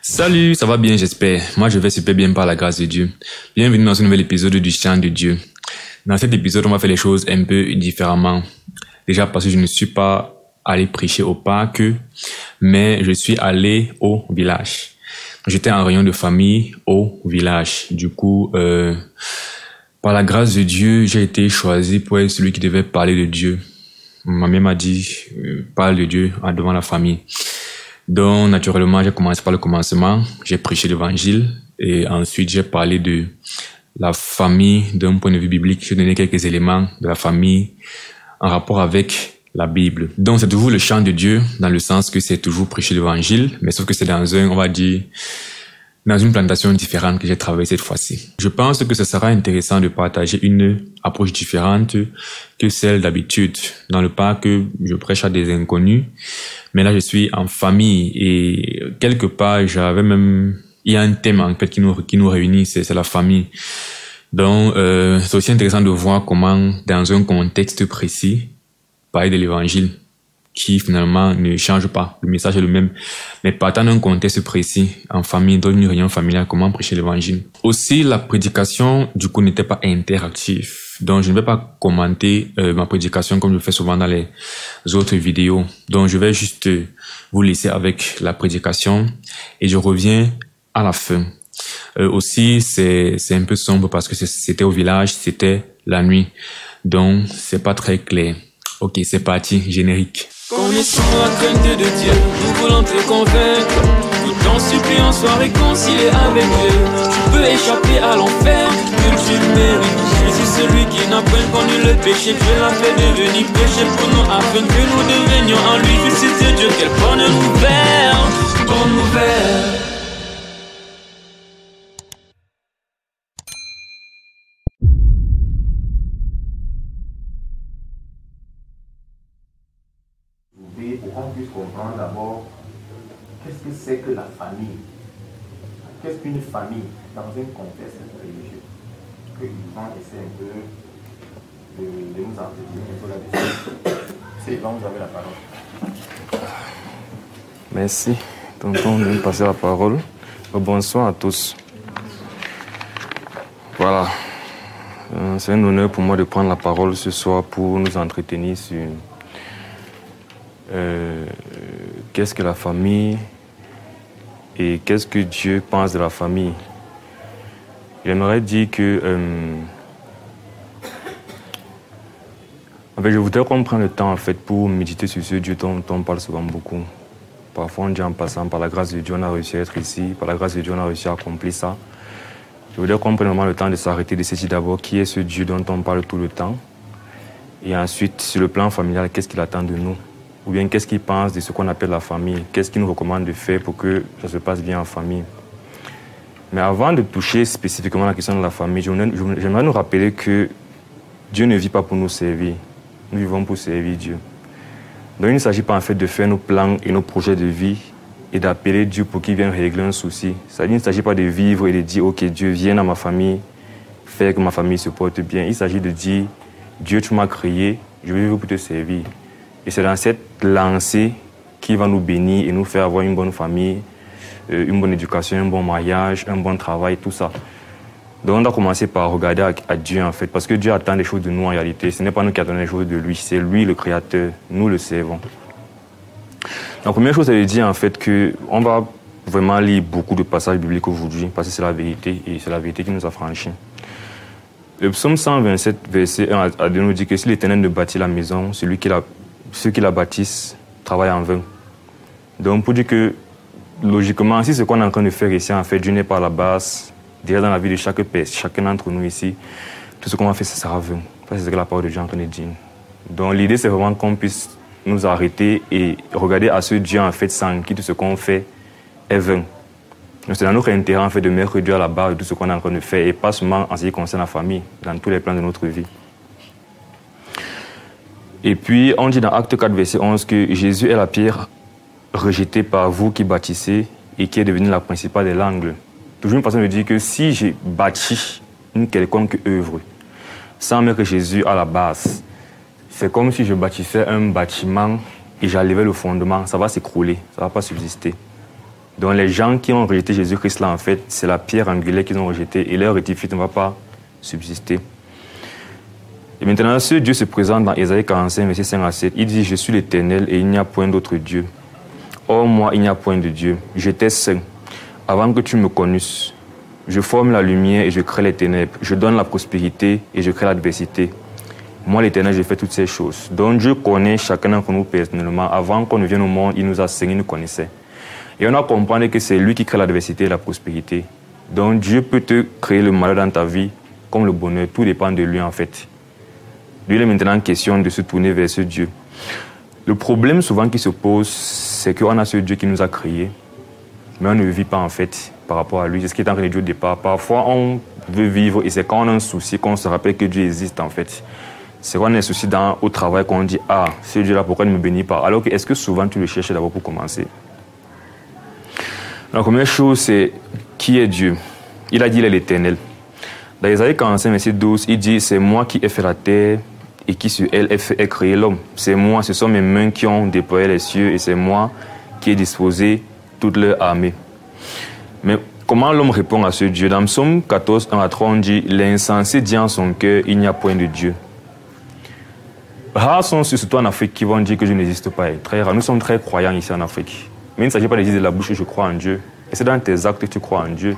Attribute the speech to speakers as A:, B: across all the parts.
A: Salut, ça va bien, j'espère. Moi, je vais super bien par la grâce de Dieu. Bienvenue dans ce nouvel épisode du Chant de Dieu. Dans cet épisode, on va faire les choses un peu différemment. Déjà parce que je ne suis pas allé prêcher au parc, mais je suis allé au village. J'étais en réunion de famille au village. Du coup, par la grâce de Dieu, j'ai été choisi pour être celui qui devait parler de Dieu. Ma mère m'a dit, parle de Dieu devant la famille. Donc, naturellement, j'ai commencé par le commencement. J'ai prêché l'évangile et ensuite j'ai parlé de la famille d'un point de vue biblique. J'ai donné quelques éléments de la famille en rapport avec la Bible. Donc, c'est toujours le chant de Dieu dans le sens que c'est toujours prêcher l'évangile, mais sauf que c'est on va dire, dans une plantation différente que j'ai travaillé cette fois-ci. Je pense que ce sera intéressant de partager une approche différente que celle d'habitude. Dans le parc, je prêche à des inconnus, mais là je suis en famille et quelque part il y a un thème en fait qui nous réunit, c'est la famille. Donc c'est aussi intéressant de voir comment dans un contexte précis parler de l'évangile qui finalement ne change pas. Le message est le même. Mais partant d'un contexte précis, en famille, dans une réunion familiale, comment prêcher l'évangile. Aussi, la prédication, du coup, n'était pas interactive. Donc, je ne vais pas commenter ma prédication comme je fais souvent dans les autres vidéos. Donc, je vais juste vous laisser avec la prédication et je reviens à la fin. Aussi, c'est un peu sombre parce que c'était au village, c'était la nuit. Donc, c'est pas très clair. Ok, c'est parti, générique.
B: Connaissons la crainte de Dieu, nous voulons te convaincre. Tout en suppliant, sois réconcilié avec Dieu. Tu peux échapper à l'enfer que tu mérites. Jésus, celui qui n'a point connu le péché, Dieu l'a fait devenir péché pour nous, afin que nous devenions en lui justice de Dieu. Quelle bonne nouvelle, bonne nouvelle.
C: Pour qu'on puisse comprendre d'abord qu'est-ce que c'est que la famille. Qu'est-ce qu'une famille dans un contexte religieux. Que Yvan essaie un peu de nous entretenir un peu là-dessus. C'est Yvan, vous avez la parole.
D: Merci. Tonton, je vais passer la parole. Bonsoir à tous. Voilà. C'est un honneur pour moi de prendre la parole ce soir pour nous entretenir sur qu'est-ce que la famille et qu'est-ce que Dieu pense de la famille. J'aimerais dire que je voudrais qu'on prenne le temps en fait pour méditer sur ce Dieu dont on parle souvent beaucoup. Parfois on dit en passant, par la grâce de Dieu on a réussi à être ici, par la grâce de Dieu on a réussi à accomplir ça. Je voudrais qu'on prenne vraiment le temps de s'arrêter, de se dire d'abord qui est ce Dieu dont on parle tout le temps, et ensuite sur le plan familial, qu'est-ce qu'il attend de nous. Ou bien qu'est-ce qu'il pense de ce qu'on appelle la famille? Qu'est-ce qu'il nous recommande de faire pour que ça se passe bien en famille? Mais avant de toucher spécifiquement la question de la famille, j'aimerais nous rappeler que Dieu ne vit pas pour nous servir. Nous vivons pour servir Dieu. Donc il ne s'agit pas en fait de faire nos plans et nos projets de vie et d'appeler Dieu pour qu'il vienne régler un souci. C'est-à-dire il ne s'agit pas de vivre et de dire « Ok, Dieu, viens dans ma famille, faire que ma famille se porte bien ». Il s'agit de dire « Dieu, tu m'as créé, je vais vivre pour te servir ». Et c'est dans cette lancée qui va nous bénir et nous faire avoir une bonne famille, une bonne éducation, un bon mariage, un bon travail, tout ça. Donc on doit commencer par regarder à Dieu en fait, parce que Dieu attend des choses de nous en réalité. Ce n'est pas nous qui attendons les choses de lui, c'est lui le créateur, nous le servons. La première chose, c'est de dire en fait qu'on va vraiment lire beaucoup de passages bibliques aujourd'hui, parce que c'est la vérité et c'est la vérité qui nous a franchis. Le psaume 127, verset 1 à 2 nous dit que si l'Éternel ne bâtit la maison, ceux qui la bâtissent travaillent en vain. Donc pour dire que, logiquement, si ce qu'on est en train de faire ici, en fait, Dieu n'est pas à la base, déjà dans la vie de chacun d'entre nous ici, tout ce qu'on va faire, ça sera vain. Ça, c'est ce que la parole de Dieu est en train de dire. Donc l'idée, c'est vraiment qu'on puisse nous arrêter et regarder à ce Dieu, en fait, sans qui tout ce qu'on fait est vain. Donc c'est dans notre intérêt, en fait, de mettre Dieu à la base de tout ce qu'on est en train de faire, et pas seulement en ce qui concerne la famille, dans tous les plans de notre vie. Et puis, on dit dans Acte 4, verset 11, que Jésus est la pierre rejetée par vous qui bâtissez et qui est devenue la principale de l'angle. Toujours une façon de dire que si j'ai bâti une quelconque œuvre sans mettre Jésus à la base, c'est comme si je bâtissais un bâtiment et j'enlevais le fondement, ça va s'écrouler, ça ne va pas subsister. Donc les gens qui ont rejeté Jésus-Christ là, en fait, c'est la pierre angulaire qu'ils ont rejetée et leur édifice ne va pas subsister. Et maintenant, ce Dieu se présente dans Ésaïe 45, verset 5 à 7. Il dit, je suis l'Éternel et il n'y a point d'autre Dieu. Or, moi, il n'y a point de Dieu. J'étais saint avant que tu me connusses. Je forme la lumière et je crée les ténèbres. Je donne la prospérité et je crée l'adversité. Moi, l'Éternel, je fais toutes ces choses. Donc, Dieu connaît chacun d'entre nous personnellement. Avant qu'on ne vienne au monde, il nous a saigné, il nous connaissait. Et on doit comprendre que c'est lui qui crée l'adversité et la prospérité. Donc, Dieu peut te créer le malheur dans ta vie comme le bonheur. Tout dépend de lui, en fait. Lui, il est maintenant question de se tourner vers ce Dieu. Le problème souvent qui se pose, c'est qu'on a ce Dieu qui nous a créés, mais on ne vit pas, en fait, par rapport à lui. C'est ce qui est en train de dire au départ. Parfois, on veut vivre et c'est quand on a un souci qu'on se rappelle que Dieu existe, en fait. C'est quand on a un souci au travail qu'on dit « Ah, ce Dieu-là, pourquoi il ne me bénit pas ?» Alors que est-ce que souvent tu le cherches d'abord pour commencer? La première chose, c'est qui est Dieu? Il a dit il est l'Éternel. Dans Ésaïe 45, verset 12, il dit « C'est moi qui ai fait la terre et qui sur elle ai créé l'homme. C'est moi, ce sont mes mains qui ont déployé les cieux et c'est moi qui ai disposé toute leur armée. » Mais comment l'homme répond à ce Dieu? Dans Psaume 14, 1 à 3, on dit « L'insensé dit en son cœur, il n'y a point de Dieu. » Rares sont ceux, surtout en Afrique, qui vont dire que Dieu n'existe pas. Très rare. Nous sommes très croyants ici en Afrique. Mais il ne s'agit pas de dire de la bouche que je crois en Dieu. Et c'est dans tes actes que tu crois en Dieu.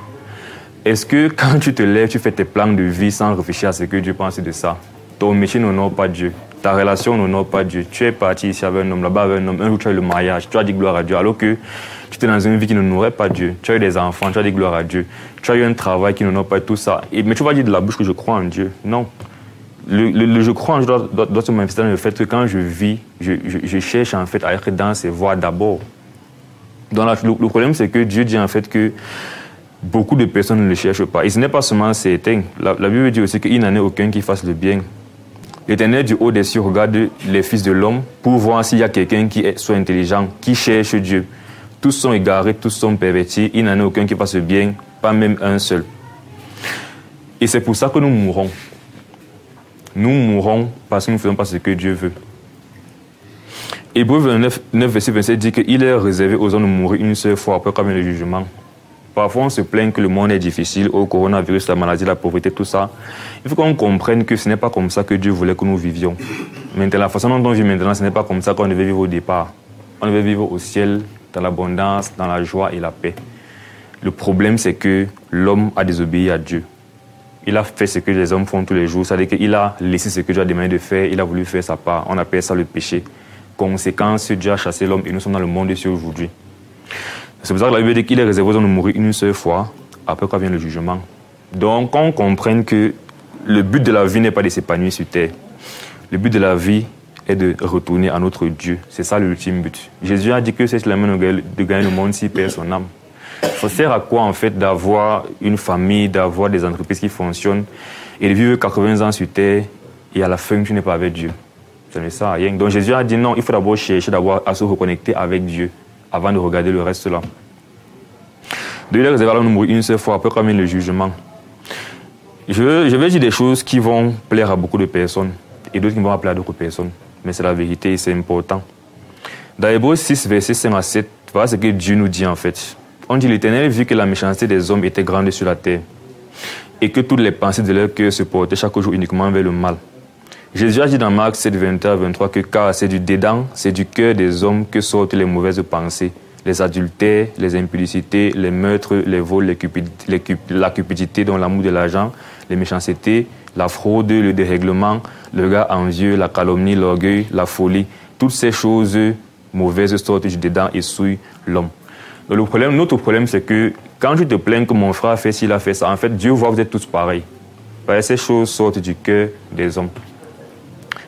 D: Est-ce que quand tu te lèves, tu fais tes plans de vie sans réfléchir à ce que Dieu pense de ça? Ton métier n'honore pas Dieu. Ta relation n'honore pas Dieu. Tu es parti ici avec un homme, là-bas avec un homme. Un jour, tu as eu le mariage. Tu as dit gloire à Dieu. Alors que tu étais dans une vie qui n'honorait pas Dieu. Tu as eu des enfants. Tu as dit gloire à Dieu. Tu as eu un travail qui n'honore pas tout ça. Mais tu vas dire de la bouche que je crois en Dieu. Non. Le je crois en Dieu doit se manifester dans le fait que quand je vis, je cherche en fait à être dans ses voies d'abord. Donc le problème, c'est que Dieu dit en fait que beaucoup de personnes ne le cherchent pas. Et ce n'est pas seulement certains. La Bible dit aussi qu'il n'en est aucun qui fasse le bien. L'Éternel du haut des cieux regarde les fils de l'homme pour voir s'il y a quelqu'un qui soit intelligent, qui cherche Dieu. Tous sont égarés, tous sont pervertis. Il n'en est aucun qui fasse le bien, pas même un seul. Et c'est pour ça que nous mourrons. Nous mourrons parce que nous ne faisons pas ce que Dieu veut. Hébreux 9, verset 27 dit qu'il est réservé aux hommes de mourir une seule fois après comme le jugement. Parfois, on se plaint que le monde est difficile, au coronavirus, la maladie, la pauvreté, tout ça. Il faut qu'on comprenne que ce n'est pas comme ça que Dieu voulait que nous vivions. Maintenant, la façon dont on vit maintenant, ce n'est pas comme ça qu'on devait vivre au départ. On devait vivre au ciel, dans l'abondance, dans la joie et la paix. Le problème, c'est que l'homme a désobéi à Dieu. Il a fait ce que les hommes font tous les jours. C'est-à-dire qu'il a laissé ce que Dieu a demandé de faire. Il a voulu faire sa part. On appelle ça le péché. Conséquence, Dieu a chassé l'homme et nous sommes dans le monde ici aujourd'hui. C'est pour ça que la Bible dit qu'il est réservé aux hommes de mourir une seule fois. Après quoi vient le jugement. Donc, on comprenne que le but de la vie n'est pas de s'épanouir sur terre. Le but de la vie est de retourner à notre Dieu. C'est ça l'ultime but. Jésus a dit que c'est la main de gagner le monde s'il perd son âme. Ça sert à quoi en fait d'avoir une famille, d'avoir des entreprises qui fonctionnent et de vivre 80 ans sur terre et à la fin tu n'es pas avec Dieu? Ça ne sert à rien. Donc Jésus a dit non, il faut d'abord chercher à se reconnecter avec Dieu avant de regarder le reste là. Donc il est réservé à l'homme de mourir une seule fois après quand vient le jugement. Je vais dire des choses qui vont plaire à beaucoup de personnes et d'autres qui vont plaire à d'autres personnes. Mais c'est la vérité et c'est important. Dans Hébreux 6, verset 5 à 7, voilà ce que Dieu nous dit en fait. On dit l'Éternel vit que la méchanceté des hommes était grande sur la terre et que toutes les pensées de leur cœur se portaient chaque jour uniquement vers le mal. Jésus a dit dans Marc 7, 21 à 23 que car c'est du dédain, c'est du cœur des hommes que sortent les mauvaises pensées, les adultères, les impudicités, les meurtres, les vols, la cupidité, dont l'amour de l'argent, les méchancetés, la fraude, le dérèglement, le regard envieux, la calomnie, l'orgueil, la folie. Toutes ces choses mauvaises sortent du dédain et souillent l'homme. Donc notre problème, c'est que quand tu te plains que mon frère a fait ci, il a fait ça, en fait, Dieu voit que vous êtes tous pareils. Parce que ces choses sortent du cœur des hommes.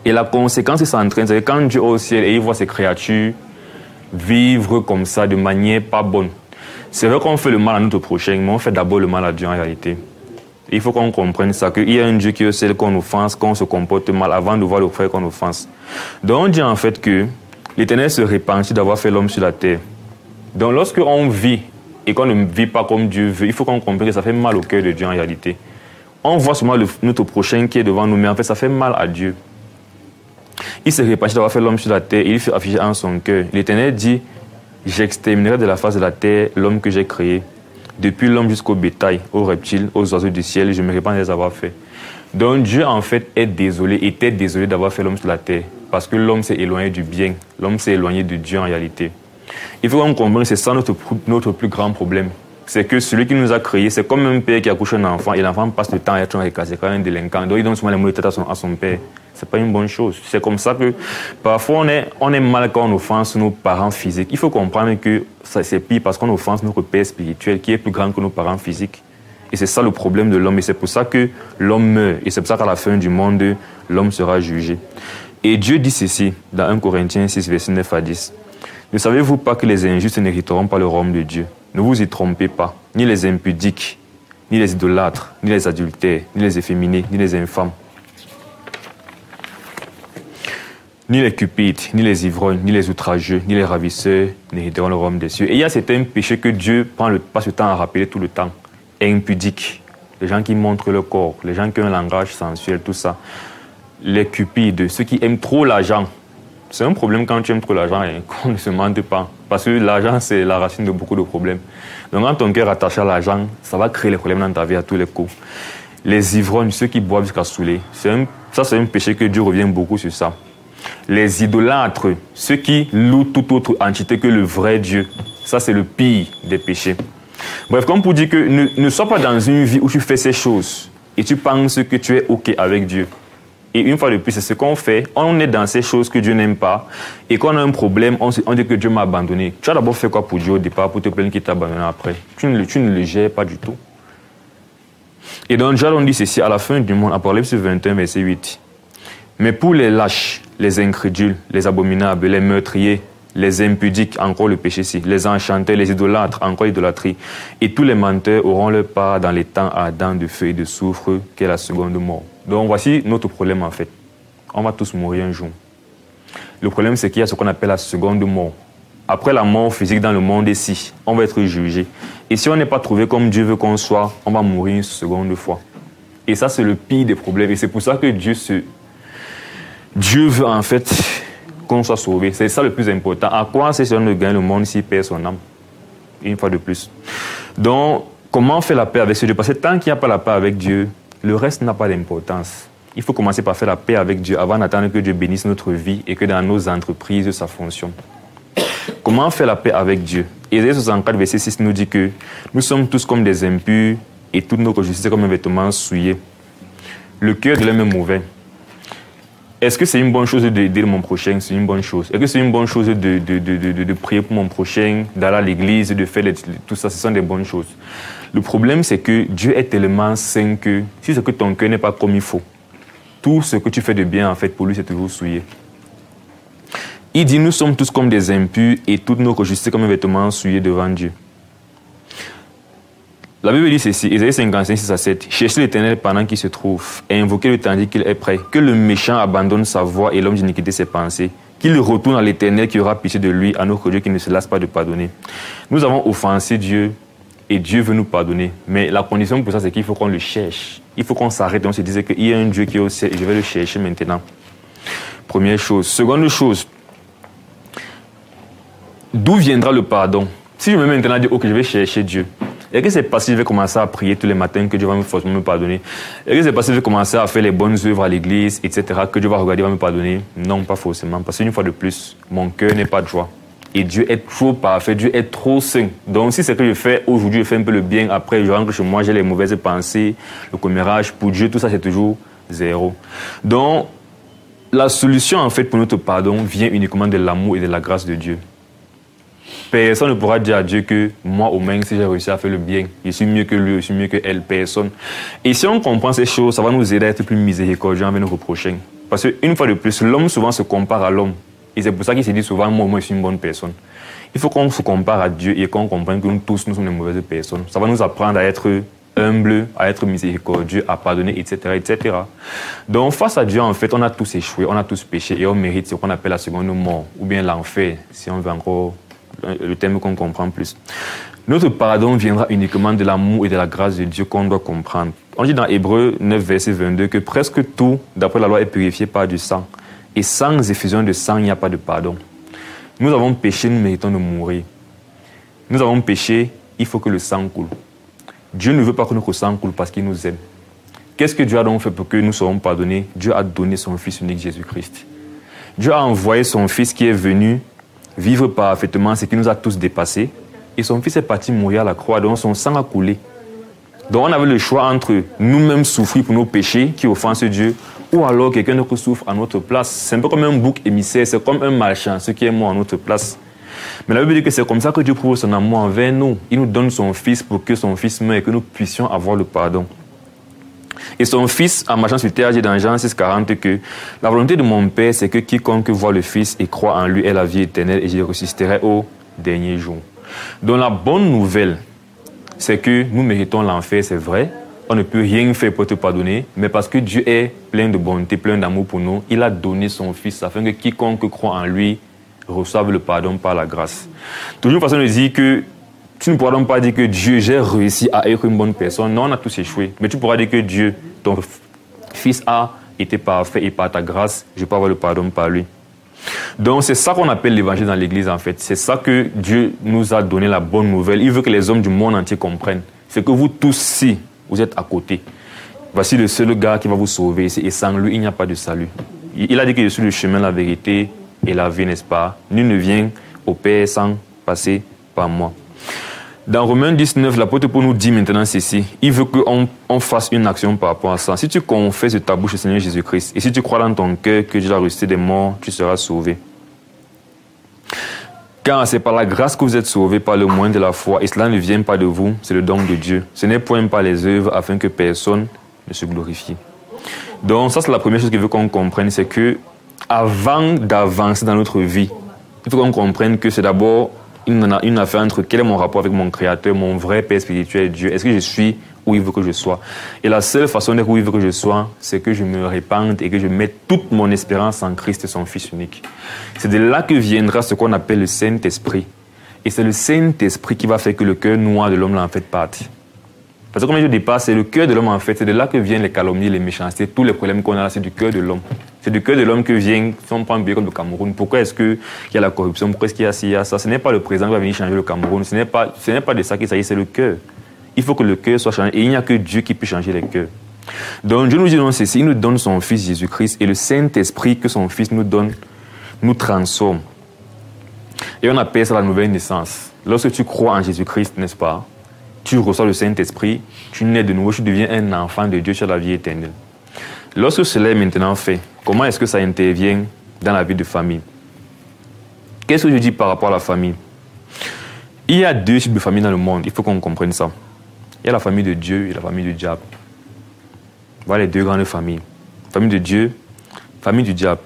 D: Et la conséquence, c'est en train, c'est que quand Dieu est au ciel et il voit ses créatures vivre comme ça de manière pas bonne, c'est vrai qu'on fait le mal à notre prochain, mais on fait d'abord le mal à Dieu en réalité. Il faut qu'on comprenne ça, qu'il y a un Dieu qui est au ciel qu'on offense, qu'on se comporte mal avant de voir le frère qu'on offense. Donc on dit en fait que l'Éternel se repentit d'avoir fait l'homme sur la terre. Donc lorsqu'on vit et qu'on ne vit pas comme Dieu veut, il faut qu'on comprenne que ça fait mal au cœur de Dieu en réalité. On voit seulement notre prochain qui est devant nous, mais en fait ça fait mal à Dieu. Il se repentit d'avoir fait l'homme sur la terre et il fait afficher en son cœur. L'Éternel dit, j'exterminerai de la face de la terre l'homme que j'ai créé. Depuis l'homme jusqu'au bétail, aux reptiles, aux oiseaux du ciel, je me répands de les avoir faits. Donc Dieu, en fait, était désolé d'avoir fait l'homme sur la terre. Parce que l'homme s'est éloigné du bien. L'homme s'est éloigné de Dieu en réalité. Il faut qu'on comprenne que c'est ça notre plus grand problème. C'est que celui qui nous a créés, c'est comme un père qui accouche un enfant et l'enfant passe le temps à être comme un délinquant. Donc il donne souvent les mots de tête à son père. C'est pas une bonne chose. C'est comme ça que parfois on est mal quand on offense nos parents physiques. Il faut comprendre que c'est pire parce qu'on offense notre père spirituel qui est plus grand que nos parents physiques. Et c'est ça le problème de l'homme. Et c'est pour ça que l'homme meurt. Et c'est pour ça qu'à la fin du monde, l'homme sera jugé. Et Dieu dit ceci dans 1 Corinthiens 6, verset 9 à 10. Ne savez-vous pas que les injustes n'hériteront pas le royaume de Dieu? Ne vous y trompez pas, ni les impudiques, ni les idolâtres, ni les adultères, ni les efféminés, ni les infâmes, ni les cupides, ni les ivrognes, ni les outrageux, ni les ravisseurs n'hériteront le royaume des cieux. Et il y a certains péchés que Dieu passe le temps à rappeler tout le temps. Impudiques, les gens qui montrent le corps, les gens qui ont un langage sensuel, tout ça. Les cupides, ceux qui aiment trop l'argent. C'est un problème quand tu aimes trop l'argent et qu'on ne se mente pas. Parce que l'argent, c'est la racine de beaucoup de problèmes. Donc quand ton cœur est attaché à l'argent, ça va créer les problèmes dans ta vie à tous les coups. Les ivrognes, ceux qui boivent jusqu'à saouler, ça c'est un péché que Dieu revient beaucoup sur ça. Les idolâtres, ceux qui louent toute autre entité que le vrai Dieu, ça c'est le pire des péchés. Bref, comme pour dire que ne sois pas dans une vie où tu fais ces choses et tu penses que tu es OK avec Dieu. Et une fois de plus, c'est ce qu'on fait. On est dans ces choses que Dieu n'aime pas. Et quand on a un problème, on dit que Dieu m'a abandonné. Tu as d'abord fait quoi pour Dieu au départ pour te plaindre qu'il t'a abandonné après? Tu ne le gères pas du tout. Et donc, Dieu on dit ceci à la fin du monde, Apocalypse 21, verset 8. Mais pour les lâches, les incrédules, les abominables, les meurtriers, les impudiques, encore le péché-ci, les enchanteurs, les idolâtres, encore l'idolâtrie, et tous les menteurs auront leur part dans les temps ardents de feu et de soufre, qu'est la seconde mort. Donc voici notre problème en fait. On va tous mourir un jour. Le problème c'est qu'il y a ce qu'on appelle la seconde mort. Après la mort physique dans le monde ici, on va être jugé. Et si on n'est pas trouvé comme Dieu veut qu'on soit, on va mourir une seconde fois. Et ça c'est le pire des problèmes. Et c'est pour ça que Dieu veut en fait qu'on soit sauvé. C'est ça le plus important. À quoi c'est si on ne gagne le monde s'il perd son âme? Une fois de plus. Donc, comment faire la paix avec ce Dieu? Parce que tant qu'il n'y a pas la paix avec Dieu, le reste n'a pas d'importance. Il faut commencer par faire la paix avec Dieu avant d'attendre que Dieu bénisse notre vie et que dans nos entreprises, ça fonctionne. Comment faire la paix avec Dieu? Ésaïe 64, verset 6 nous dit que nous sommes tous comme des impurs et toute notre justice est comme un vêtement souillé. Le cœur de l'homme est mauvais. Est-ce que c'est une bonne chose d'aider mon prochain? C'est une bonne chose. Est-ce que c'est une bonne chose de prier pour mon prochain, d'aller à l'église, de faire tout ça? Ce sont des bonnes choses. Le problème, c'est que Dieu est tellement saint que si c'est que ton cœur n'est pas comme il faut, tout ce que tu fais de bien, en fait, pour lui, c'est toujours souillé. Il dit, nous sommes tous comme des impurs et toute notre justice comme un vêtement souillé devant Dieu. La Bible dit ceci, Ésaïe 55, 6 à 7. Cherchez l'Éternel pendant qu'il se trouve, et invoquez-le tandis qu'il est prêt. Que le méchant abandonne sa voie et l'homme d'iniquité ses pensées. Qu'il retourne à l'Éternel qui aura pitié de lui, à notre Dieu qui ne se lasse pas de pardonner. Nous avons offensé Dieu et Dieu veut nous pardonner. Mais la condition pour ça, c'est qu'il faut qu'on le cherche. Il faut qu'on s'arrête. On se disait qu'il y a un Dieu qui est au ciel et je vais le chercher maintenant. Première chose. Seconde chose, d'où viendra le pardon? Si je me mets maintenant à dire, ok, je vais chercher Dieu. Est-ce que c'est parce que je vais commencer à prier tous les matins que Dieu va forcément me pardonner? Est-ce que c'est parce que je vais commencer à faire les bonnes œuvres à l'église, etc., que Dieu va regarder et va me pardonner? Non, pas forcément. Parce qu'une fois de plus, mon cœur n'est pas droit. Et Dieu est trop parfait, Dieu est trop saint. Donc si c'est ce que je fais aujourd'hui, je fais un peu le bien, après je rentre chez moi, j'ai les mauvaises pensées, le commérage, pour Dieu, tout ça c'est toujours zéro. Donc la solution en fait pour notre pardon vient uniquement de l'amour et de la grâce de Dieu. Personne ne pourra dire à Dieu que moi, au moins, si j'ai réussi à faire le bien, je suis mieux que lui, je suis mieux que elle, personne. Et si on comprend ces choses, ça va nous aider à être plus miséricordieux envers notre prochain. Parce qu'une fois de plus, l'homme souvent se compare à l'homme. Et c'est pour ça qu'il se dit souvent, moi, je suis une bonne personne. Il faut qu'on se compare à Dieu et qu'on comprenne que nous tous, nous sommes des mauvaises personnes. Ça va nous apprendre à être humble, à être miséricordieux, à pardonner, etc., etc. Donc, face à Dieu, en fait, on a tous échoué, on a tous péché et on mérite ce qu'on appelle la seconde mort, ou bien l'enfer, si on veut encore le thème qu'on comprend plus. Notre pardon viendra uniquement de l'amour et de la grâce de Dieu qu'on doit comprendre. On dit dans Hébreux 9, verset 22 que presque tout, d'après la loi, est purifié par du sang. Et sans effusion de sang, il n'y a pas de pardon. Nous avons péché, nous méritons de mourir. nous avons péché, il faut que le sang coule. Dieu ne veut pas que notre sang coule parce qu'il nous aime. Qu'est-ce que Dieu a donc fait pour que nous soyons pardonnés? Dieu a donné son Fils unique Jésus-Christ. Dieu a envoyé son Fils qui est venu vivre parfaitement ce qui nous a tous dépassés. Et son Fils est parti mourir à la croix, donc son sang a coulé. Donc on avait le choix entre nous-mêmes souffrir pour nos péchés qui offensent Dieu, ou alors quelqu'un d'autre souffre à notre place. C'est un peu comme un bouc émissaire, c'est comme un malchanceux qui est mort à notre place. Mais la Bible dit que c'est comme ça que Dieu prouve son amour envers nous. Il nous donne son Fils pour que son Fils meure et que nous puissions avoir le pardon. Et son Fils, en marchant sur terre, dit dans Jean 6,40 que la volonté de mon Père, c'est que quiconque voit le Fils et croit en lui ait la vie éternelle et je le ressusciterai au dernier jour. Donc la bonne nouvelle, c'est que nous méritons l'enfer, c'est vrai. On ne peut rien faire pour te pardonner, mais parce que Dieu est plein de bonté, plein d'amour pour nous, il a donné son Fils afin que quiconque croit en lui reçoive le pardon par la grâce. Toujours une façon de dire que tu ne pourras donc pas dire que Dieu, j'ai réussi à être une bonne personne. Non, on a tous échoué. Mais tu pourras dire que Dieu, ton Fils a été parfait et par ta grâce, je peux avoir le pardon par lui. Donc c'est ça qu'on appelle l'évangile dans l'église en fait. C'est ça que Dieu nous a donné la bonne nouvelle. Il veut que les hommes du monde entier comprennent. C'est que vous tous, si vous êtes à côté, voici le seul gars qui va vous sauver. Et sans lui, il n'y a pas de salut. Il a dit que je suis le chemin, la vérité et la vie, n'est-ce pas? Nul ne vient au Père sans passer par moi. Dans Romains 19, l'apôtre Paul nous dit maintenant ceci. Il veut qu'on fasse une action par rapport à ça. Si tu confesses de ta bouche le Seigneur Jésus-Christ, et si tu crois dans ton cœur que Dieu l'a ressuscité des morts, tu seras sauvé. Car c'est par la grâce que vous êtes sauvés par le moyen de la foi, et cela ne vient pas de vous, c'est le don de Dieu. Ce n'est point par les œuvres afin que personne ne se glorifie. Donc ça c'est la première chose qu'il veut qu'on comprenne, c'est que avant d'avancer dans notre vie, il faut qu'on comprenne que c'est d'abord une affaire entre quel est mon rapport avec mon Créateur, mon vrai Père spirituel, Dieu. Est-ce que je suis où il veut que je sois? Et la seule façon d'être où il veut que je sois, c'est que je me répande et que je mette toute mon espérance en Christ, son Fils unique. C'est de là que viendra ce qu'on appelle le Saint-Esprit. Et c'est le Saint-Esprit qui va faire que le cœur noir de l'homme en fait partie. Parce que comme je dis pas, c'est le cœur de l'homme en fait. C'est de là que viennent les calomnies, les méchancetés, tous les problèmes qu'on a là, c'est du cœur de l'homme. C'est du cœur de l'homme que vient, si on prend un pays comme le Cameroun, pourquoi est-ce qu'il y a la corruption, pourquoi est-ce qu'il y a ci, il y a ça? Ce n'est pas le président qui va venir changer le Cameroun, ce n'est pas de ça qu'il s'agit, c'est le cœur. Il faut que le cœur soit changé et il n'y a que Dieu qui peut changer les cœurs. Donc Dieu nous dit non, ceci, il nous donne son Fils Jésus-Christ et le Saint-Esprit que son Fils nous donne, nous transforme. Et on appelle ça la nouvelle naissance. Lorsque tu crois en Jésus-Christ, n'est-ce pas? Tu reçois le Saint-Esprit, tu nais de nouveau, tu deviens un enfant de Dieu, tu as la vie éternelle. Lorsque cela est maintenant fait, comment est-ce que ça intervient dans la vie de famille? Qu'est-ce que je dis par rapport à la famille? Il y a deux types de familles dans le monde, il faut qu'on comprenne ça. Il y a la famille de Dieu et la famille du diable. Voilà les deux grandes familles. Famille de Dieu, famille du diable.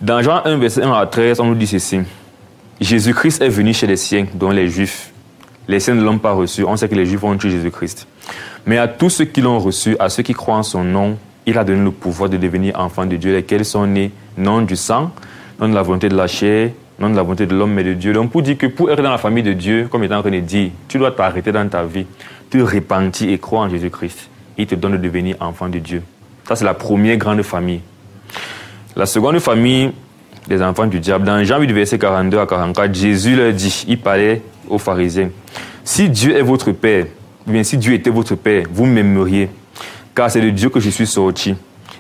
D: Dans Jean 1, verset 1 à 13, on nous dit ceci. Jésus-Christ est venu chez les siens, dont les Juifs. Les siens ne l'ont pas reçu. On sait que les Juifs ont tué Jésus-Christ. Mais à tous ceux qui l'ont reçu, à ceux qui croient en son nom, il a donné le pouvoir de devenir enfants de Dieu, lesquels sont nés non du sang, non de la volonté de la chair, non de la volonté de l'homme, mais de Dieu. Donc pour dire que pour être dans la famille de Dieu, comme il est en train de dire, tu dois t'arrêter dans ta vie, te repentir et croire en Jésus-Christ. Il te donne de devenir enfant de Dieu. Ça, c'est la première grande famille. La seconde famille des enfants du diable, dans Jean 8, verset 42 à 44, Jésus leur dit, il parlait aux pharisiens, si Dieu est votre Père, ou bien si Dieu était votre Père, vous m'aimeriez, car c'est de Dieu que je suis sorti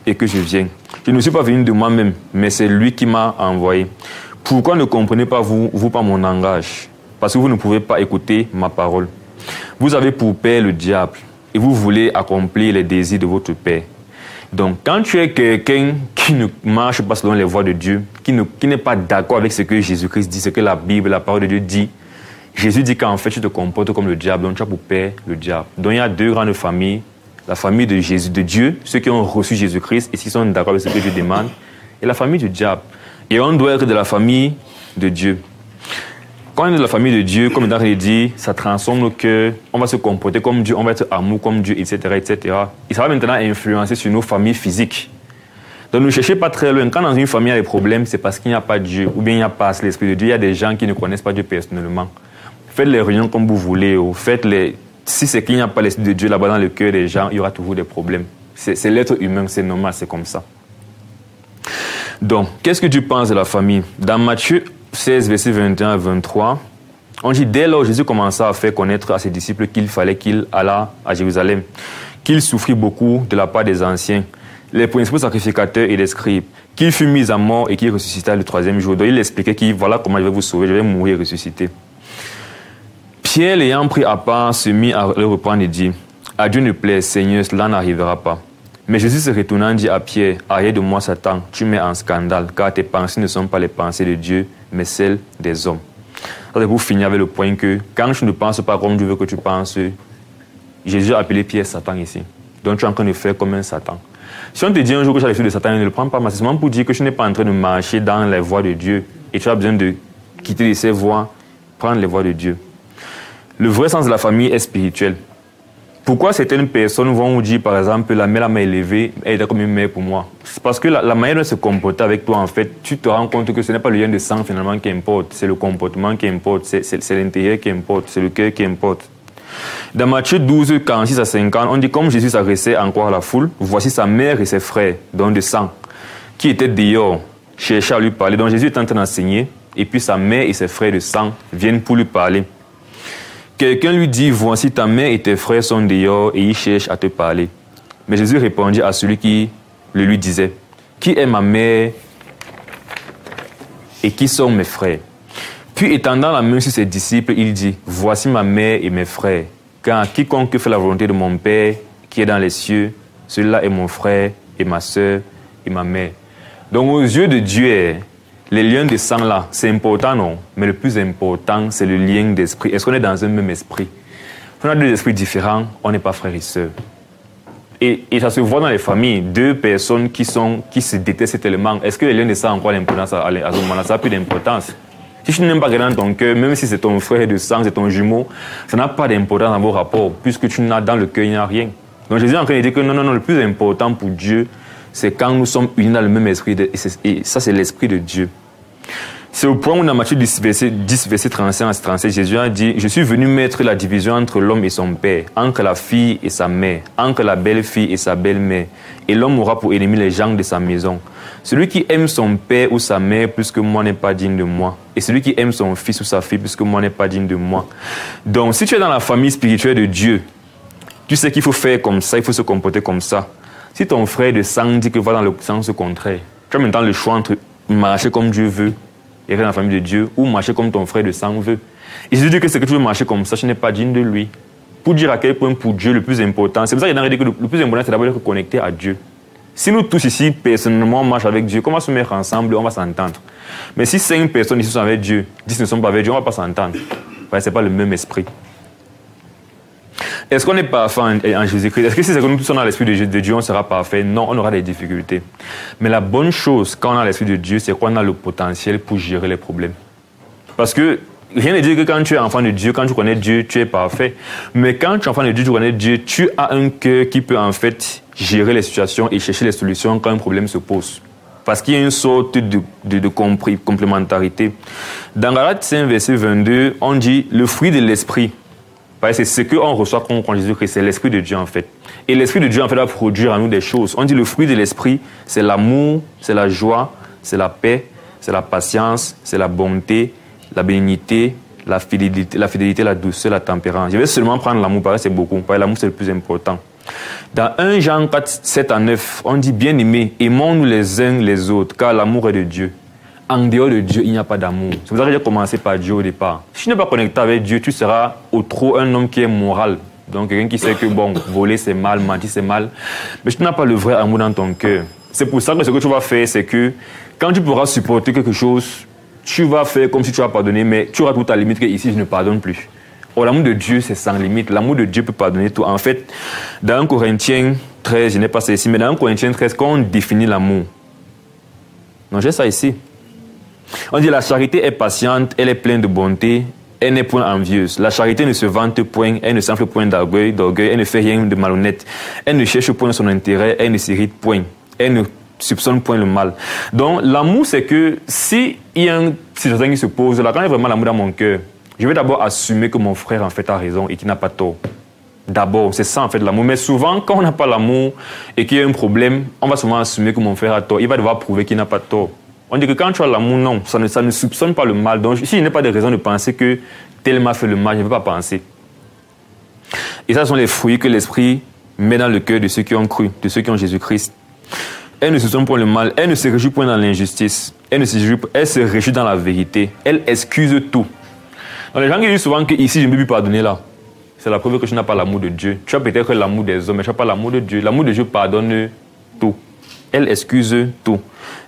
D: et que je viens. Je ne suis pas venu de moi-même, mais c'est lui qui m'a envoyé. Pourquoi ne comprenez pas vous pas mon langage? Parce que vous ne pouvez pas écouter ma parole. Vous avez pour père le diable et vous voulez accomplir les désirs de votre père. Donc, quand tu es quelqu'un qui ne marche pas selon les voies de Dieu, qui n'est pas d'accord avec ce que Jésus-Christ dit, ce que la Bible, la parole de Dieu dit, Jésus dit qu'en fait, tu te comportes comme le diable, donc tu as pour père le diable. Donc, il y a deux grandes familles. La famille de Jésus, de Dieu, ceux qui ont reçu Jésus-Christ et qui sont d'accord avec ce que Dieu demande, et la famille du diable. Et on doit être de la famille de Dieu. Quand on est de la famille de Dieu, comme il a dit, ça transforme nos cœurs, on va se comporter comme Dieu, on va être amour comme Dieu, etc., etc. Et ça va maintenant influencer sur nos familles physiques. Donc ne cherchez pas très loin. Quand dans une famille il y a des problèmes, c'est parce qu'il n'y a pas Dieu, ou bien il n'y a pas l'Esprit de Dieu. Il y a des gens qui ne connaissent pas Dieu personnellement. Faites les réunions comme vous voulez, ou faites-les. Si c'est qu'il n'y a pas l'Esprit de Dieu là-bas dans le cœur des gens, il y aura toujours des problèmes. C'est l'être humain, c'est normal, c'est comme ça. Donc, qu'est-ce que tu penses de la famille? Dans Matthieu 16, verset 21 à 23, On dit, dès lors, Jésus commença à faire connaître à ses disciples qu'il fallait qu'il allât à Jérusalem, qu'il souffrit beaucoup de la part des anciens, les principaux sacrificateurs et les scribes, qu'il fut mis à mort et qu'il ressuscita le troisième jour. Donc il expliquait qu'il voilà comment je vais vous sauver, je vais mourir et ressusciter. Pierre, l'ayant pris à part, se mit à le reprendre et dit, à Dieu ne plaît, Seigneur, cela n'arrivera pas. Mais Jésus se retournant dit à Pierre, arrière de moi Satan, tu mets en scandale, car tes pensées ne sont pas les pensées de Dieu, mais celles des hommes. Ça c'est pour finir avec le point que quand tu ne penses pas comme Dieu veut que tu penses, Jésus a appelé Pierre Satan ici. Donc tu es en train de faire comme un Satan. Si on te dit un jour que tu as l'esprit de Satan, ne le prends pas, mais c'est seulement pour dire que tu n'es pas en train de marcher dans les voies de Dieu et tu as besoin de quitter ces voies, prendre les voies de Dieu. Le vrai sens de la famille est spirituel. Pourquoi certaines personnes vont vous dire, par exemple, la mère m'a élevé, elle est comme une mère pour moi? C'est parce que la manière de se comporter avec toi, en fait, tu te rends compte que ce n'est pas le lien de sang finalement qui importe, c'est le comportement qui importe, c'est l'intérieur qui importe, c'est le cœur qui importe. Dans Matthieu 12, 46 à 50, on dit comme Jésus s'adressait encore à la foule, voici sa mère et ses frères, donc de sang, qui étaient dehors, cherchaient à lui parler. Donc Jésus est en train d'enseigner, et puis sa mère et ses frères de sang viennent pour lui parler. Quelqu'un lui dit, voici ta mère et tes frères sont dehors et ils cherchent à te parler. Mais Jésus répondit à celui qui le lui disait, qui est ma mère et qui sont mes frères? Puis étendant la main sur ses disciples, il dit, voici ma mère et mes frères. Car quiconque fait la volonté de mon Père qui est dans les cieux, celui-là est mon frère et ma soeur et ma mère. Donc aux yeux de Dieu, les liens de sang là, c'est important, non? Mais le plus important, c'est le lien d'esprit. Est-ce qu'on est dans un même esprit? Si on a deux esprits différents, on n'est pas frères et sœurs. Et ça se voit dans les familles, deux personnes qui se détestent tellement. Est-ce que les liens de sang ont encore l'importance à ce moment-là? Ça n'a plus d'importance. Si tu n'aimes pas quelqu'un dans ton cœur, même si c'est ton frère de sang, c'est ton jumeau, ça n'a pas d'importance dans vos rapports, puisque tu n'as dans le cœur, il n'y a rien. Donc Jésus est en train de dire que non, le plus important pour Dieu, c'est quand nous sommes unis dans le même esprit, et ça c'est l'esprit de Dieu. C'est au point où dans Matthieu 10, verset 35 à 37, Jésus a dit, je suis venu mettre la division entre l'homme et son père, entre la fille et sa mère, entre la belle-fille et sa belle-mère, et l'homme aura pour ennemi les gens de sa maison. Celui qui aime son père ou sa mère plus que moi n'est pas digne de moi, et celui qui aime son fils ou sa fille plus que moi n'est pas digne de moi. Donc si tu es dans la famille spirituelle de Dieu, tu sais qu'il faut faire comme ça, il faut se comporter comme ça. Si ton frère de sang dit que va dans le sens contraire, tu as maintenant le choix entre marcher comme Dieu veut et rester dans la famille de Dieu, ou marcher comme ton frère de sang veut. Et si tu dis que c'est que tu veux marcher comme ça, tu n'es pas digne de lui. Pour dire à quel point pour Dieu le plus important, c'est pour ça qu'il a dit que le plus important c'est d'abord d'être connecté à Dieu. Si nous tous ici, personnellement, on marche avec Dieu, comment se mettre ensemble, on va s'entendre. Mais si 5 personnes ici sont avec Dieu, 10 ne sont pas avec Dieu, on ne va pas s'entendre. Ce n'est pas le même esprit. Est-ce qu'on est parfait en Jésus-Christ? Est-ce que si c'est que nous tous sommes dans l'esprit de Dieu, on sera parfait? Non, on aura des difficultés. Mais la bonne chose, quand on a l'esprit de Dieu, c'est qu'on a le potentiel pour gérer les problèmes. Parce que rien ne dit que quand tu es enfant de Dieu, quand tu connais Dieu, tu es parfait. Mais quand tu es enfant de Dieu, tu connais Dieu, tu as un cœur qui peut en fait gérer les situations et chercher les solutions quand un problème se pose. Parce qu'il y a une sorte de complémentarité. Dans Galates 5, verset 22, on dit le fruit de l'esprit. C'est ce qu'on reçoit quand on croit en Jésus-Christ, c'est l'Esprit de Dieu en fait. Et l'Esprit de Dieu en fait va produire en nous des choses. On dit le fruit de l'Esprit, c'est l'amour, c'est la joie, c'est la paix, c'est la patience, c'est la bonté, la bénignité, la fidélité, la douceur, la tempérance. Je vais seulement prendre l'amour, parce que c'est beaucoup. Parce que l'amour c'est le plus important. Dans 1 Jean 4, 7 à 9, on dit bien aimés, aimons-nous les uns les autres, car l'amour est de Dieu. En dehors de Dieu, il n'y a pas d'amour. C'est pour ça que j'ai commencé par Dieu au départ. Si tu n'es pas connecté avec Dieu, tu seras au trop un homme qui est moral. Donc quelqu'un qui sait que bon, voler c'est mal, mentir c'est mal. Mais tu n'as pas le vrai amour dans ton cœur. C'est pour ça que ce que tu vas faire, c'est que quand tu pourras supporter quelque chose, tu vas faire comme si tu as pardonné, mais tu auras toute ta limite que ici je ne pardonne plus. Or, l'amour de Dieu, c'est sans limite. L'amour de Dieu peut pardonner tout. En fait, dans 1 Corinthiens 13, je n'ai pas ça ici, mais dans 1 Corinthiens 13, quand on définit l'amour, non, j'ai ça ici. On dit la charité est patiente, elle est pleine de bonté, elle n'est point envieuse. La charité ne se vante point, elle ne s'enfle point d'orgueil, elle ne fait rien de malhonnête, elle ne cherche point son intérêt, elle ne s'irrite point, elle ne soupçonne point le mal. Donc l'amour, c'est que si il y a une situation qui se pose, là, quand il y a vraiment l'amour dans mon cœur, je vais d'abord assumer que mon frère en fait a raison et qu'il n'a pas tort. D'abord, c'est ça en fait l'amour. Mais souvent, quand on n'a pas l'amour et qu'il y a un problème, on va souvent assumer que mon frère a tort. Il va devoir prouver qu'il n'a pas tort. On dit que quand tu as l'amour, non, ça ne soupçonne pas le mal. Donc, si je n'ai pas de raison de penser que
A: tel m'a fait le mal, je ne veux pas penser. Et ça, ce sont les fruits que l'Esprit met dans le cœur de ceux qui ont cru, de ceux qui ont Jésus-Christ. Elle ne se soigne point le mal, elle ne se réjouit point dans l'injustice, elle se réjouit dans la vérité, elle excuse tout. Donc les gens qui disent souvent que ici je ne peux plus pardonner là, c'est la preuve que tu n'as pas l'amour de Dieu. Tu as peut-être l'amour des hommes, mais tu n'as pas l'amour de Dieu. L'amour de Dieu pardonne tout. Elle excuse tout.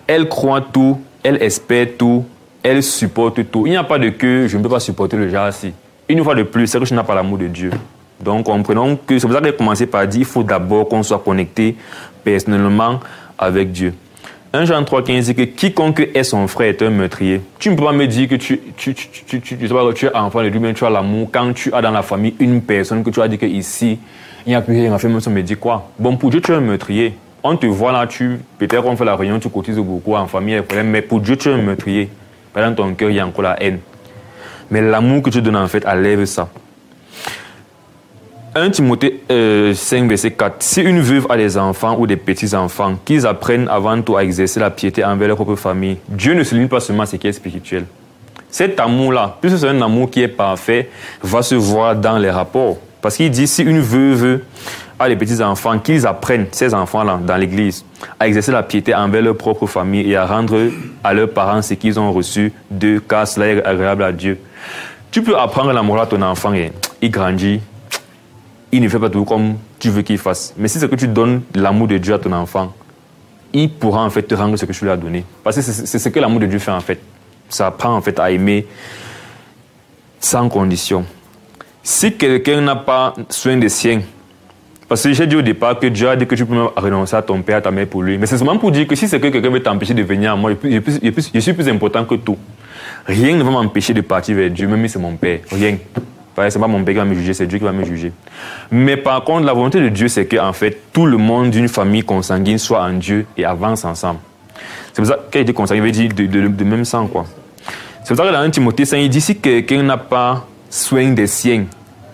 A: Elle croit tout, elle espère tout, elle supporte tout. Il n'y a pas de que je ne peux pas supporter le genre-ci. Une fois de plus, c'est que tu n'as pas l'amour de Dieu. Donc comprenons que c'est pour ça qu'elle a commencé par dire qu'il faut d'abord qu'on soit connecté personnellement avec Dieu. 1 Jean 3,15 dit que quiconque est son frère est un meurtrier. Tu ne peux pas me dire que tu es enfant de Dieu, mais tu as l'amour quand tu as dans la famille une personne que tu as dit qu'ici, il n'y a plus rien à faire, même si on me dit quoi. Bon, pour Dieu, tu es un meurtrier. On te voit là, peut-être on fait la réunion, tu cotises beaucoup en famille, mais pour Dieu, tu es un meurtrier. Dans ton cœur, il y a encore la haine. Mais l'amour que tu donnes, en fait, enlève ça. 1 Timothée 5, verset 4. Si une veuve a des enfants ou des petits-enfants, qu'ils apprennent avant tout à exercer la piété envers leur propre famille. Dieu ne se limite pas seulement à ce qui est spirituel. Cet amour-là, puisque c'est un amour qui est parfait, va se voir dans les rapports. Parce qu'il dit, si une veuve a des petits-enfants, qu'ils apprennent, ces enfants-là, dans l'église, à exercer la piété envers leur propre famille et à rendre à leurs parents ce qu'ils ont reçu d'eux, car cela est agréable à Dieu. Tu peux apprendre l'amour à ton enfant et il grandit. Il ne fait pas tout comme tu veux qu'il fasse. Mais si c'est que tu donnes l'amour de Dieu à ton enfant, il pourra en fait te rendre ce que tu lui as donné. Parce que c'est ce que l'amour de Dieu fait en fait. Ça apprend en fait à aimer sans condition. Si quelqu'un n'a pas soin des siens, parce que j'ai dit au départ que Dieu a dit que tu peux même renoncer à ton père, à ta mère pour lui. Mais c'est seulement pour dire que si c'est que quelqu'un veut t'empêcher de venir à moi, je suis plus important que tout. Rien ne va m'empêcher de partir vers Dieu, même si c'est mon père. Rien. C'est pas mon père qui va me juger, c'est Dieu qui va me juger. Mais par contre, la volonté de Dieu, c'est qu'en fait, tout le monde d'une famille consanguine soit en Dieu et avance ensemble. C'est pour ça qu'il dit consanguine, il veut dire de même sang, quoi. C'est pour ça que dans 1 Timothée 5, il dit si quelqu'un n'a pas soin des siens,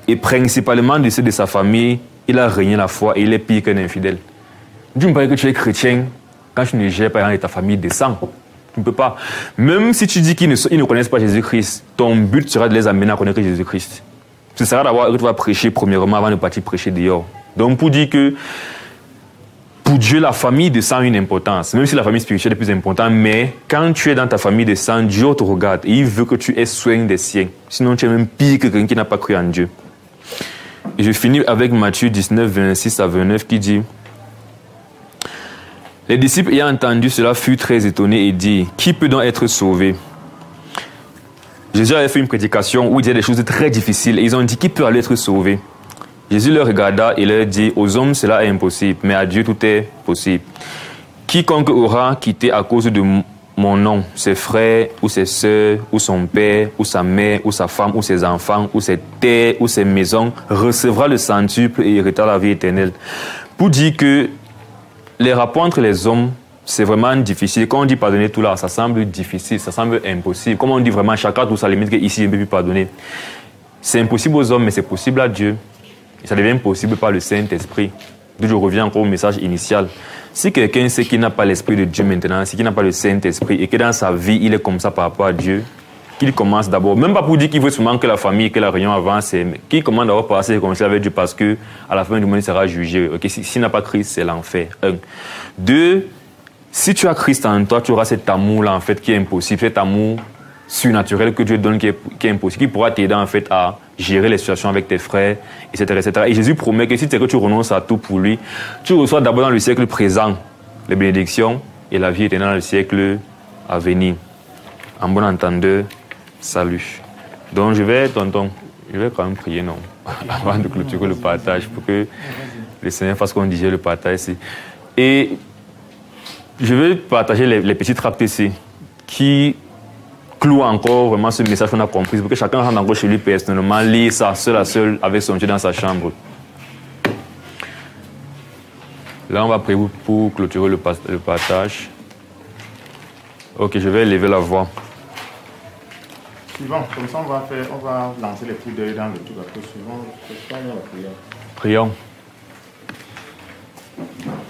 A: et principalement de ceux de sa famille, il a régné la foi et il est pire qu'un infidèle. Dieu me parle que tu es chrétien quand tu ne gères pas ta famille de sang. Tu ne peux pas. Même si tu dis qu'ils ne connaissent pas Jésus-Christ, ton but sera de les amener à connaître Jésus-Christ. Ce sera d'avoir que tu vas prêcher premièrement avant de partir prêcher dehors. Donc pour dire que pour Dieu, la famille de sang a une importance. Même si la famille spirituelle est plus importante, mais quand tu es dans ta famille de sang, Dieu te regarde et il veut que tu aies soin des siens. Sinon tu es même pire que quelqu'un qui n'a pas cru en Dieu. Et je finis avec Matthieu 19, 26 à 29 qui dit: les disciples ayant entendu cela furent très étonnés et dirent: qui peut donc être sauvé? Jésus avait fait une prédication où il disait des choses très difficiles et ils ont dit: qui peut aller être sauvé? Jésus leur regarda et leur dit: aux hommes cela est impossible, mais à Dieu tout est possible. Quiconque aura quitté à cause de mon nom ses frères ou ses sœurs ou son père ou sa mère ou sa femme ou ses enfants ou ses terres ou ses maisons recevra le centuple et héritera la vie éternelle. Pour dire que les rapports entre les hommes, c'est vraiment difficile. Quand on dit pardonner tout là, ça semble difficile, ça semble impossible. Comme on dit vraiment chacun tout ça limite qu'ici, je ne peux plus pardonner. C'est impossible aux hommes, mais c'est possible à Dieu. Et ça devient possible par le Saint-Esprit. D'où je reviens encore au message initial. Si quelqu'un sait qu'il n'a pas l'Esprit de Dieu maintenant, si qu'il n'a pas le Saint-Esprit et que dans sa vie, il est comme ça par rapport à Dieu, qu'il commence d'abord, même pas pour dire qu'il veut seulement que la famille, que la réunion avance, mais qu'il commence d'abord par se réconcilier avec Dieu parce qu'à la fin du monde, il sera jugé. Okay? S'il n'a pas Christ, c'est l'enfer. 1. 2. Si tu as Christ en toi, tu auras cet amour-là, en fait, qui est impossible, cet amour surnaturel que Dieu donne, qui est impossible, qui pourra t'aider, en fait, à gérer les situations avec tes frères, etc., etc. Et Jésus promet que si c'est que tu renonces à tout pour lui, tu reçois d'abord dans le siècle présent les bénédictions et la vie éternelle dans le siècle à venir. En bon entendeur, salut. Donc, je vais quand même prier, non, avant de clôturer le partage, pour que le Seigneur fasse qu'on digère le partage ici. Et je vais partager les petits tracts ici qui clouent encore vraiment ce message qu'on a compris, pour que chacun rentre encore chez lui personnellement, lire ça seul à seul avec son Dieu dans sa chambre. Là, on va prier pour clôturer le partage. Ok, je vais élever la voix.
C: Suivant, comme ça on va lancer les coups d'œil dans le tout. Après, suivant, c'est pas la prière.
A: Prions.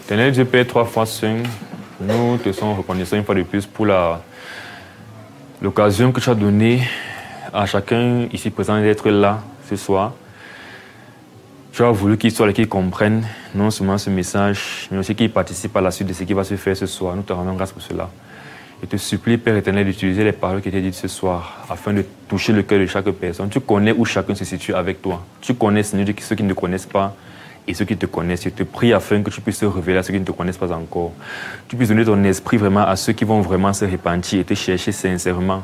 A: Éternel Dieu Père, 3 fois Saint, nous te sommes reconnaissants une fois de plus pour l'occasion que tu as donnée
D: à chacun ici présent d'être là ce soir. Tu as voulu qu'ils soient là, qu'ils comprennent non seulement ce message, mais aussi qu'ils participent à la suite de ce qui va se faire ce soir. Nous te rendons grâce pour cela. Je te supplie, Père éternel, d'utiliser les paroles qui étaient dites ce soir afin de toucher le cœur de chaque personne. Tu connais où chacun se situe avec toi. Tu connais, Seigneur, ceux qui ne te connaissent pas et ceux qui te connaissent. Je te prie afin que tu puisses te révéler à ceux qui ne te connaissent pas encore. Tu puisses donner ton esprit vraiment à ceux qui vont vraiment se repentir et te chercher sincèrement,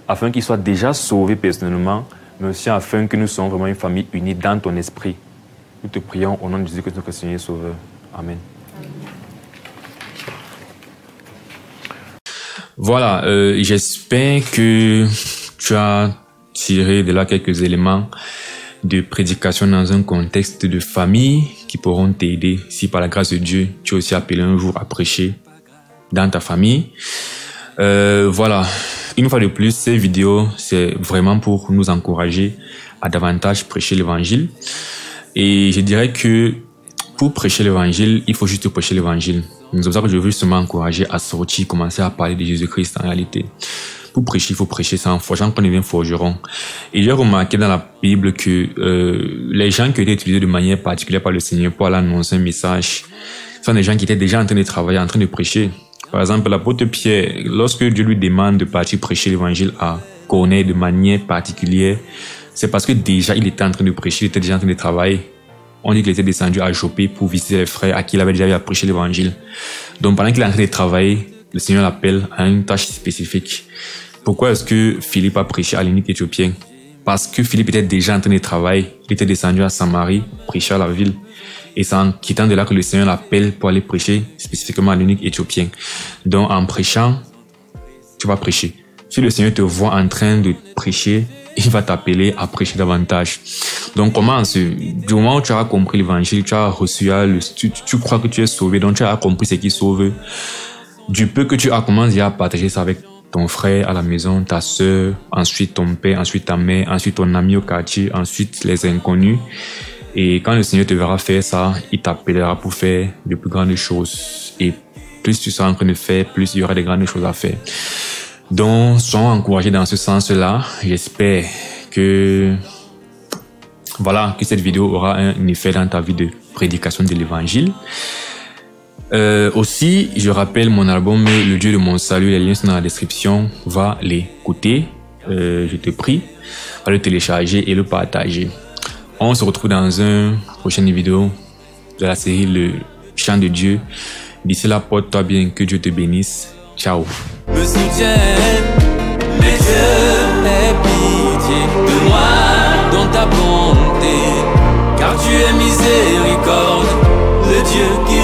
D: afin qu'ils soient déjà sauvés personnellement, mais aussi afin que nous soyons vraiment une famille unie dans ton esprit. Nous te prions au nom de Jésus Christ, notre Seigneur et Sauveur. Amen.
A: Voilà, j'espère que tu as tiré de là quelques éléments de prédication dans un contexte de famille qui pourront t'aider si par la grâce de Dieu, tu es aussi appelé un jour à prêcher dans ta famille. Voilà, une fois de plus, ces vidéos, c'est vraiment pour nous encourager à davantage prêcher l'évangile. Et je dirais que pour prêcher l'évangile, il faut juste prêcher l'évangile. C'est pour ça que je veux justement encourager à sortir, commencer à parler de Jésus-Christ en réalité. Pour prêcher, il faut prêcher sans foi. Gens qu'on devient forgeron. Et j'ai remarqué dans la Bible que les gens qui étaient utilisés de manière particulière par le Seigneur pour aller annoncer un message sont des gens qui étaient déjà en train de travailler, en train de prêcher. Par exemple, l'apôtre Pierre, lorsque Dieu lui demande de partir prêcher l'évangile à Corneille de manière particulière, c'est parce que déjà il était en train de prêcher, il était déjà en train de travailler. On dit qu'il était descendu à Joppé pour visiter les frères à qui il avait déjà eu à prêcher l'évangile. Donc pendant qu'il est en train de travailler, le Seigneur l'appelle à une tâche spécifique. Pourquoi est-ce que Philippe a prêché à l'eunuque éthiopien? Parce que Philippe était déjà en train de travailler. Il était descendu à Samarie, prêcher à la ville. Et c'est en quittant de là que le Seigneur l'appelle pour aller prêcher spécifiquement à l'eunuque éthiopien. Donc en prêchant, tu vas prêcher. Si le Seigneur te voit en train de prêcher, il va t'appeler à prêcher davantage. Donc commence. Du moment où tu as compris l'évangile, tu as reçu, tu crois que tu es sauvé, donc tu as compris ce qui sauve. Du peu que tu as commencé à partager ça avec ton frère à la maison, ta soeur, ensuite ton père, ensuite ta mère, ensuite ton ami au quartier, ensuite les inconnus. Et quand le Seigneur te verra faire ça, il t'appellera pour faire de plus grandes choses. Et plus tu seras en train de faire, plus il y aura de grandes choses à faire. Donc, soyons encouragés dans ce sens-là. J'espère que, voilà, que cette vidéo aura un effet dans ta vie de prédication de l'évangile. Aussi, je rappelle mon album Le Dieu de mon salut, les liens sont dans la description. Va l'écouter, je te prie, va le télécharger et le partager. On se retrouve dans une prochaine vidéo de la série Le Chant de Dieu. D'ici là, porte-toi bien, que Dieu te bénisse. Ciao.
B: Me soutienne, mais Dieu ait pitié de moi dans ta bonté, car tu es miséricorde, le Dieu qui